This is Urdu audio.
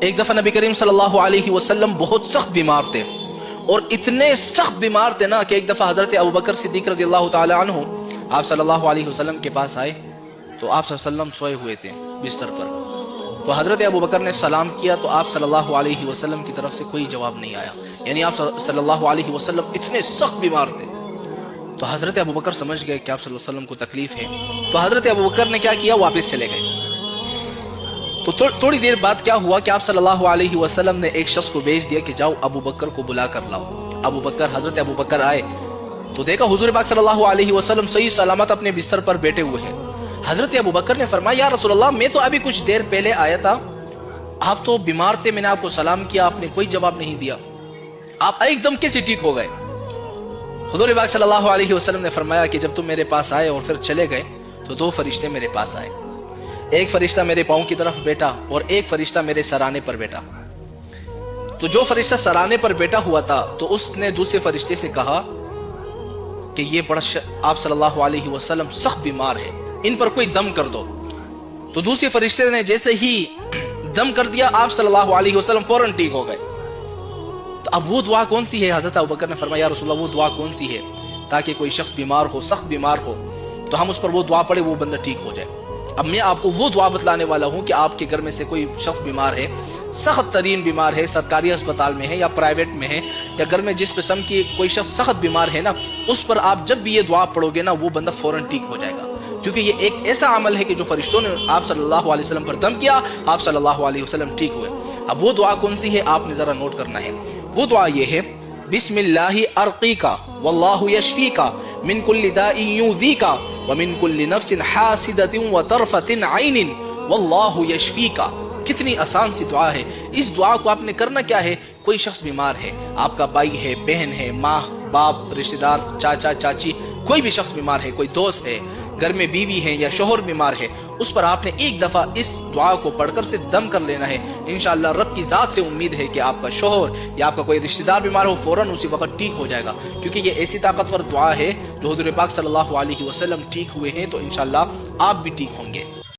ایک دفعہ نبی کریم صلی اللہ علیہ وسلم بہت سخت بیمار تھے، اور اتنے سخت بیمار تھے نا کہ ایک دفعہ حضرت ابوبکر صدیق رضی اللہ تعالی عنہ آپ صلی اللہ علیہ وسلم کے پاس آئے تو آپ صلی اللہ علیہ وسلم سوئے ہوئے تھے بستر پر. تو حضرت ابوبکر نے سلام کیا تو آپ صلی اللہ علیہ وسلم کی طرف سے کوئی جواب نہیں آیا، یعنی آپ صلی اللہ علیہ وسلم اتنے سخت بیمار تھے. تو حضرت ابوبکر سمجھ گئے کہ آپ صلی اللہ علیہ وسلم کو تکلیف ہے. تو حضرت ابوبکر نے کیا کیا، واپس چلے گئے. تو تھوڑی دیر بعد کیا ہوا کہ آپ صلی اللہ علیہ وسلم نے ایک شخص کو بھیج دیا کہ جاؤ ابوبکر کو بلا کر لاؤ. حضرت ابوبکر آئے تو دیکھا حضور پاک صلی اللہ علیہ وسلم صحیح سلامت اپنے بستر پر بیٹھے ہوئے ہیں. حضرت ابوبکر نے فرمایا یا رسول اللہ، میں تو ابھی کچھ دیر پہلے آیا تھا، آپ تو بیمار تھے، میں نے آپ کو سلام کیا، آپ نے کوئی جواب نہیں دیا، آپ ایک دم کیسے ٹھیک ہو گئے؟ حضور پاک صلی اللہ علیہ وسلم نے فرمایا کہ جب تم میرے پاس آئے اور پھر چلے گئے تو دو فرشتے میرے پاس آئے. ایک فرشتہ میرے پاؤں کی طرف بیٹھا اور ایک فرشتہ میرے سرانے پر بیٹھا. تو جو فرشتہ سرانے پر بیٹھا ہوا تھا تو اس نے دوسرے فرشتے سے کہا کہ یہ بڑا آپ صلی اللہ علیہ وسلم سخت بیمار ہے، ان پر کوئی دم کر دو. تو دوسرے فرشتے نے جیسے ہی دم کر دیا، آپ صلی اللہ علیہ وسلم فوراً ٹھیک ہو گئے. تو اب وہ دعا کون سی ہے؟ حضرت ابوبکر نے فرمایا یا رسول اللہ، وہ دعا کون سی ہے تاکہ کوئی شخص بیمار ہو، سخت بیمار ہو تو ہم اس پر وہ دعا پڑھے، وہ بندہ ٹھیک ہو جائے. اب میں آپ کو وہ دعا بتلانے والا ہوں کہ آپ کے گھر میں سے کوئی شخص بیمار ہے، سخت ترین بیمار ہے، سرکاری اسپتال میں ہے یا پرائیویٹ میں ہے، یا گھر میں جس قسم کی کوئی شخص سخت بیمار ہے نا، اس پر آپ جب بھی یہ دعا پڑھو گے نا، وہ بندہ فوراً ٹھیک ہو جائے گا. کیونکہ یہ ایک ایسا عمل ہے کہ جو فرشتوں نے آپ صلی اللہ علیہ وسلم پر دم کیا، آپ صلی اللہ علیہ وسلم ٹھیک ہوئے. اب وہ دعا کون سی ہے آپ نے ذرا نوٹ کرنا ہے. وہ دعا یہ ہے، بسم اللہ ارقیکا واللہ یشفیکا من کل داء یؤذیکا ومن کل نفس حاسدۃ وطرفۃ عین واللہ یشفیکا. کتنی آسان سی دعا ہے. اس دعا کو آپ نے کرنا کیا ہے، کوئی شخص بیمار ہے، آپ کا بھائی ہے، بہن ہے، ماں باپ، رشتہ دار، چاچا چاچی، کوئی بھی شخص بیمار ہے، کوئی دوست ہے، گھر میں بیوی ہے یا شوہر بیمار ہے، اس پر آپ نے ایک دفعہ اس دعا کو پڑھ کر صرف دم کر لینا ہے. انشاءاللہ رب کی ذات سے امید ہے کہ آپ کا شوہر یا آپ کا کوئی رشتہ دار بیمار ہو، فوراً اسی وقت ٹھیک ہو جائے گا. کیونکہ یہ ایسی طاقتور دعا ہے جو حضور پاک صلی اللہ علیہ وسلم ٹھیک ہوئے ہیں، تو انشاءاللہ آپ بھی ٹھیک ہوں گے.